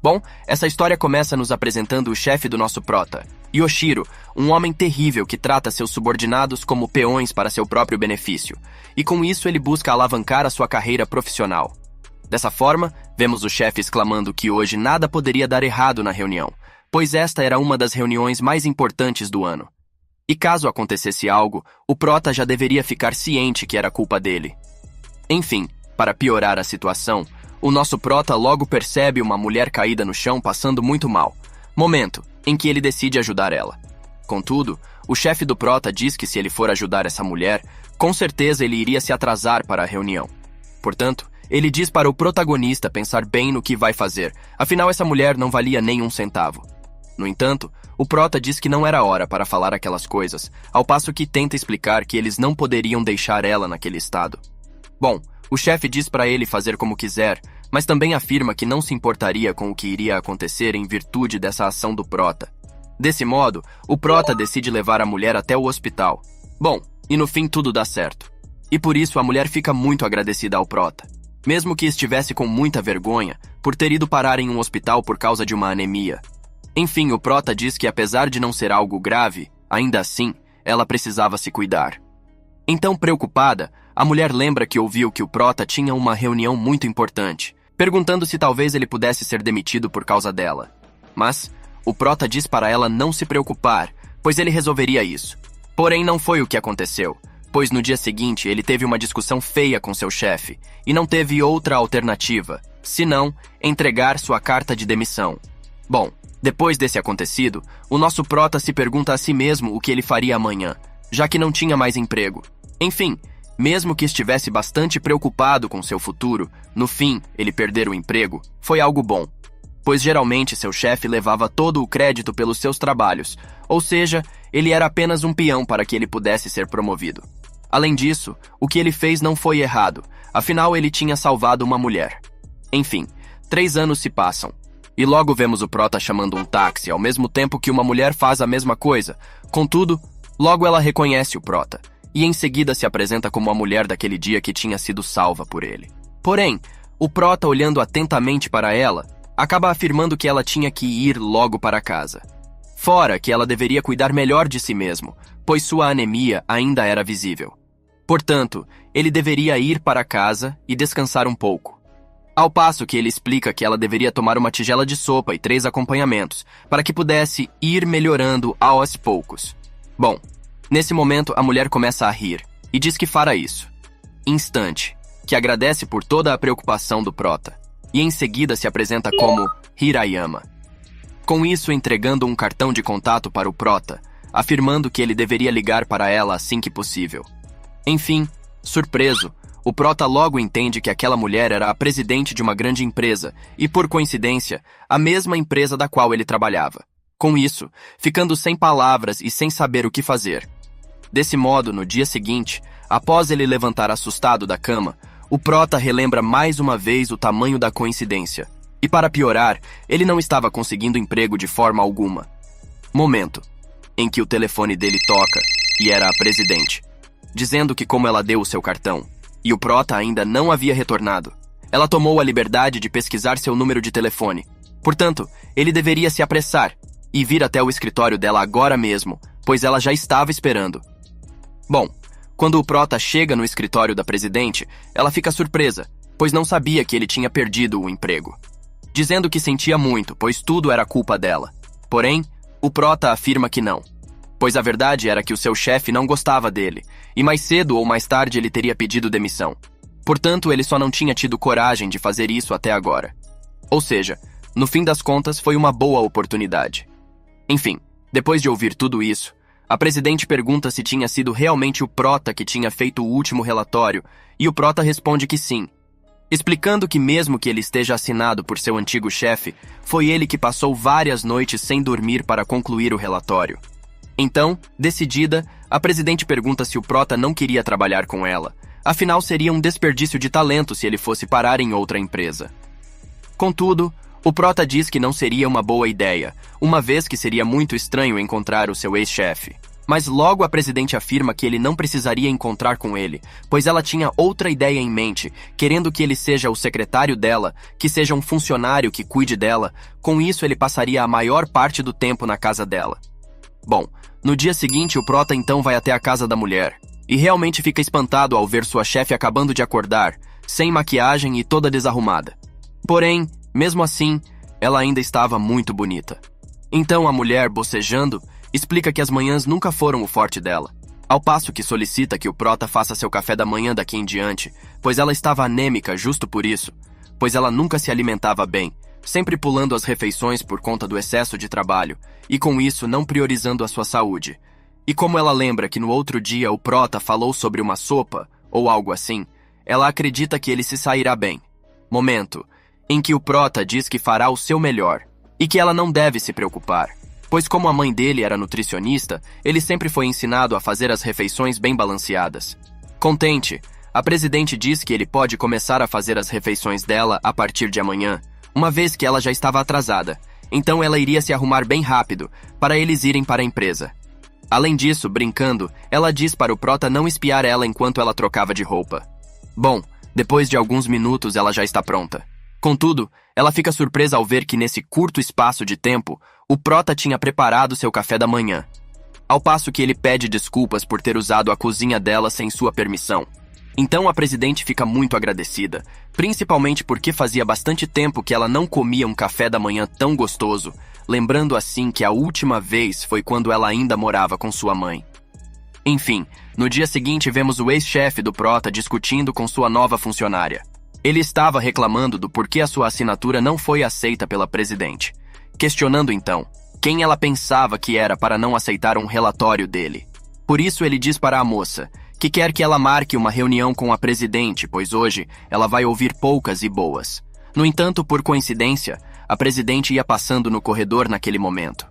Bom, essa história começa nos apresentando o chefe do nosso prota, Yoshiro, um homem terrível que trata seus subordinados como peões para seu próprio benefício, e com isso ele busca alavancar a sua carreira profissional. Dessa forma, vemos o chefe exclamando que hoje nada poderia dar errado na reunião, pois esta era uma das reuniões mais importantes do ano. E caso acontecesse algo, o prota já deveria ficar ciente que era culpa dele. Enfim, para piorar a situação, o nosso prota logo percebe uma mulher caída no chão passando muito mal, momento em que ele decide ajudar ela. Contudo, o chefe do prota diz que se ele for ajudar essa mulher, com certeza ele iria se atrasar para a reunião. Portanto, ele diz para o protagonista pensar bem no que vai fazer, afinal essa mulher não valia nem um centavo. No entanto, o prota diz que não era hora para falar aquelas coisas, ao passo que tenta explicar que eles não poderiam deixar ela naquele estado. Bom, o chefe diz para ele fazer como quiser, mas também afirma que não se importaria com o que iria acontecer em virtude dessa ação do prota. Desse modo, o prota decide levar a mulher até o hospital. Bom, e no fim tudo dá certo. E por isso a mulher fica muito agradecida ao prota, mesmo que estivesse com muita vergonha por ter ido parar em um hospital por causa de uma anemia. Enfim, o prota diz que apesar de não ser algo grave, ainda assim, ela precisava se cuidar. Então, preocupada, a mulher lembra que ouviu que o prota tinha uma reunião muito importante, perguntando se talvez ele pudesse ser demitido por causa dela. Mas o prota diz para ela não se preocupar, pois ele resolveria isso. Porém, não foi o que aconteceu, pois no dia seguinte ele teve uma discussão feia com seu chefe e não teve outra alternativa, senão entregar sua carta de demissão. Bom, depois desse acontecido, o nosso prota se pergunta a si mesmo o que ele faria amanhã, já que não tinha mais emprego. Enfim, mesmo que estivesse bastante preocupado com seu futuro, no fim, ele perder o emprego foi algo bom, pois geralmente seu chefe levava todo o crédito pelos seus trabalhos, ou seja, ele era apenas um peão para que ele pudesse ser promovido. Além disso, o que ele fez não foi errado, afinal ele tinha salvado uma mulher. Enfim, 3 anos se passam, e logo vemos o prota chamando um táxi ao mesmo tempo que uma mulher faz a mesma coisa. Contudo, logo ela reconhece o prota, e em seguida se apresenta como a mulher daquele dia que tinha sido salva por ele. Porém, o prota, olhando atentamente para ela, acaba afirmando que ela tinha que ir logo para casa. Fora que ela deveria cuidar melhor de si mesmo, pois sua anemia ainda era visível. Portanto, ele deveria ir para casa e descansar um pouco. Ao passo que ele explica que ela deveria tomar uma tigela de sopa e 3 acompanhamentos, para que pudesse ir melhorando aos poucos. Bom, nesse momento a mulher começa a rir e diz que fará isso. Instante, que agradece por toda a preocupação do prota, e em seguida se apresenta como Hirayama. Com isso entregando um cartão de contato para o prota, afirmando que ele deveria ligar para ela assim que possível. Enfim, surpreso, o prota logo entende que aquela mulher era a presidente de uma grande empresa e, por coincidência, a mesma empresa da qual ele trabalhava. Com isso, ficando sem palavras e sem saber o que fazer. Desse modo, no dia seguinte, após ele levantar assustado da cama, o prota relembra mais uma vez o tamanho da coincidência. E para piorar, ele não estava conseguindo emprego de forma alguma. Momento em que o telefone dele toca e era a presidente, dizendo que como ela deu o seu cartão e o prota ainda não havia retornado, ela tomou a liberdade de pesquisar seu número de telefone. Portanto, ele deveria se apressar e vir até o escritório dela agora mesmo, pois ela já estava esperando. Bom, quando o prota chega no escritório da presidente, ela fica surpresa, pois não sabia que ele tinha perdido o emprego, dizendo que sentia muito, pois tudo era culpa dela. Porém, o prota afirma que não, pois a verdade era que o seu chefe não gostava dele, e mais cedo ou mais tarde ele teria pedido demissão. Portanto, ele só não tinha tido coragem de fazer isso até agora. Ou seja, no fim das contas, foi uma boa oportunidade. Enfim, depois de ouvir tudo isso, a presidente pergunta se tinha sido realmente o prota que tinha feito o último relatório, e o prota responde que sim, explicando que mesmo que ele esteja assinado por seu antigo chefe, foi ele que passou várias noites sem dormir para concluir o relatório. Então, decidida, a presidente pergunta se o prota não queria trabalhar com ela, afinal seria um desperdício de talento se ele fosse parar em outra empresa. Contudo, o prota diz que não seria uma boa ideia, uma vez que seria muito estranho encontrar o seu ex-chefe. Mas logo a presidente afirma que ele não precisaria encontrar com ele, pois ela tinha outra ideia em mente, querendo que ele seja o secretário dela, que seja um funcionário que cuide dela. Com isso, ele passaria a maior parte do tempo na casa dela. Bom, no dia seguinte, o prota então vai até a casa da mulher, e realmente fica espantado ao ver sua chefe acabando de acordar, sem maquiagem e toda desarrumada. Porém, mesmo assim, ela ainda estava muito bonita. Então a mulher, bocejando, explica que as manhãs nunca foram o forte dela, ao passo que solicita que o prota faça seu café da manhã daqui em diante, pois ela estava anêmica justo por isso, pois ela nunca se alimentava bem, sempre pulando as refeições por conta do excesso de trabalho, e com isso não priorizando a sua saúde. E como ela lembra que no outro dia o prota falou sobre uma sopa, ou algo assim, ela acredita que ele se sairá bem. Momento em que o prota diz que fará o seu melhor, e que ela não deve se preocupar, pois como a mãe dele era nutricionista, ele sempre foi ensinado a fazer as refeições bem balanceadas. Contente, a presidente diz que ele pode começar a fazer as refeições dela a partir de amanhã, uma vez que ela já estava atrasada, então ela iria se arrumar bem rápido, para eles irem para a empresa. Além disso, brincando, ela diz para o prota não espiar ela enquanto ela trocava de roupa. Bom, depois de alguns minutos ela já está pronta. Contudo, ela fica surpresa ao ver que nesse curto espaço de tempo, o prota tinha preparado seu café da manhã, ao passo que ele pede desculpas por ter usado a cozinha dela sem sua permissão. Então a presidente fica muito agradecida, principalmente porque fazia bastante tempo que ela não comia um café da manhã tão gostoso, lembrando assim que a última vez foi quando ela ainda morava com sua mãe. Enfim, no dia seguinte vemos o ex-chefe do prota discutindo com sua nova funcionária. Ele estava reclamando do porquê a sua assinatura não foi aceita pela presidente, questionando então quem ela pensava que era para não aceitar um relatório dele. Por isso ele diz para a moça que quer que ela marque uma reunião com a presidente, pois hoje ela vai ouvir poucas e boas. No entanto, por coincidência, a presidente ia passando no corredor naquele momento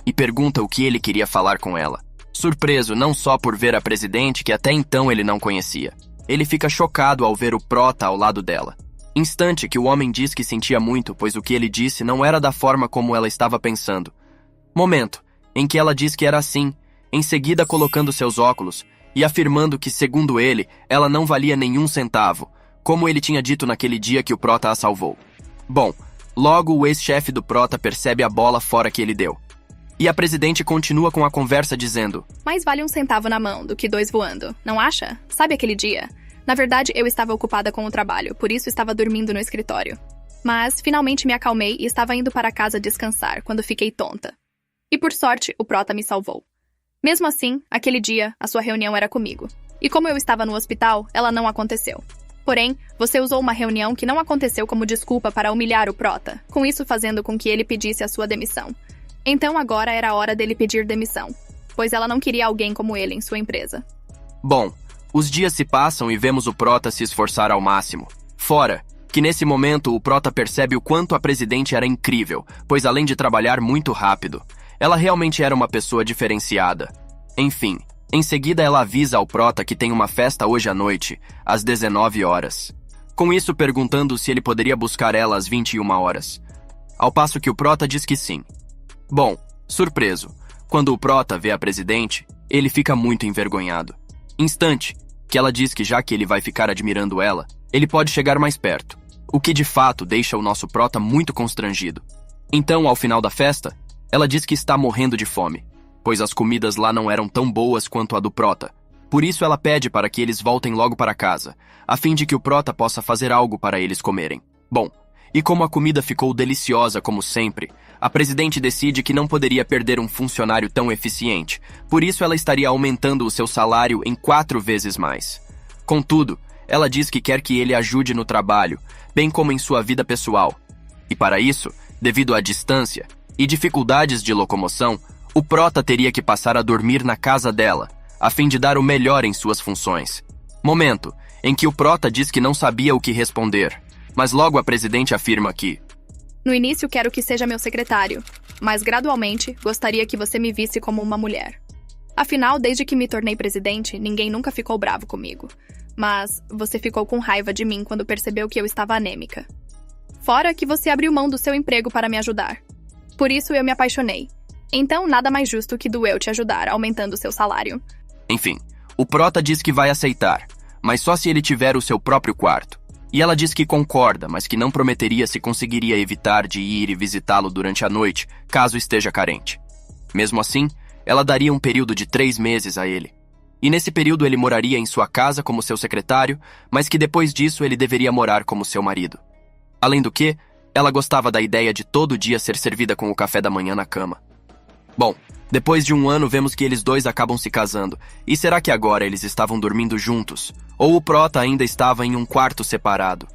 e pergunta o que ele queria falar com ela. Surpreso não só por ver a presidente, que até então ele não conhecia. Ele fica chocado ao ver o prota ao lado dela. Instante que o homem diz que sentia muito, pois o que ele disse não era da forma como ela estava pensando. Momento em que ela diz que era assim, em seguida colocando seus óculos e afirmando que, segundo ele, ela não valia nenhum centavo, como ele tinha dito naquele dia que o prota a salvou. Bom, logo o ex-chefe do prota percebe a bola fora que ele deu. E a presidente continua com a conversa dizendo: mais vale um centavo na mão do que 2 voando, não acha? Sabe aquele dia? Na verdade, eu estava ocupada com o trabalho, por isso estava dormindo no escritório. Mas, finalmente me acalmei e estava indo para casa descansar, quando fiquei tonta. E por sorte, o prota me salvou. Mesmo assim, aquele dia, a sua reunião era comigo. E como eu estava no hospital, ela não aconteceu. Porém, você usou uma reunião que não aconteceu como desculpa para humilhar o prota, com isso fazendo com que ele pedisse a sua demissão. Então agora era a hora dele pedir demissão, pois ela não queria alguém como ele em sua empresa. Bom, os dias se passam e vemos o prota se esforçar ao máximo. Fora que nesse momento o prota percebe o quanto a presidente era incrível, pois além de trabalhar muito rápido, ela realmente era uma pessoa diferenciada. Enfim, em seguida ela avisa ao prota que tem uma festa hoje à noite, às 19 horas. Com isso perguntando se ele poderia buscar ela às 21 horas. Ao passo que o prota diz que sim. Bom, surpreso, quando o prota vê a presidente, ele fica muito envergonhado. Instante que ela diz que já que ele vai ficar admirando ela, ele pode chegar mais perto, o que de fato deixa o nosso prota muito constrangido. Então, ao final da festa, ela diz que está morrendo de fome, pois as comidas lá não eram tão boas quanto a do prota. Por isso ela pede para que eles voltem logo para casa, a fim de que o prota possa fazer algo para eles comerem. Bom, e como a comida ficou deliciosa como sempre, a presidente decide que não poderia perder um funcionário tão eficiente, por isso ela estaria aumentando o seu salário em 4 vezes mais. Contudo, ela diz que quer que ele ajude no trabalho, bem como em sua vida pessoal. E para isso, devido à distância e dificuldades de locomoção, o prota teria que passar a dormir na casa dela, a fim de dar o melhor em suas funções. Momento em que o prota diz que não sabia o que responder, mas logo a presidente afirma que: no início quero que seja meu secretário, mas gradualmente gostaria que você me visse como uma mulher. Afinal, desde que me tornei presidente, ninguém nunca ficou bravo comigo. Mas você ficou com raiva de mim quando percebeu que eu estava anêmica. Fora que você abriu mão do seu emprego para me ajudar. Por isso eu me apaixonei. Então, nada mais justo que do eu te ajudar, aumentando seu salário. Enfim, o Prota diz que vai aceitar, mas só se ele tiver o seu próprio quarto. E ela diz que concorda, mas que não prometeria se conseguiria evitar de ir e visitá-lo durante a noite, caso esteja carente. Mesmo assim, ela daria um período de 3 meses a ele. E nesse período ele moraria em sua casa como seu secretário, mas que depois disso ele deveria morar como seu marido. Além do que, ela gostava da ideia de todo dia ser servida com o café da manhã na cama. Bom, depois de 1 ano vemos que eles dois acabam se casando, e será que agora eles estavam dormindo juntos? Ou o Prota ainda estava em um quarto separado?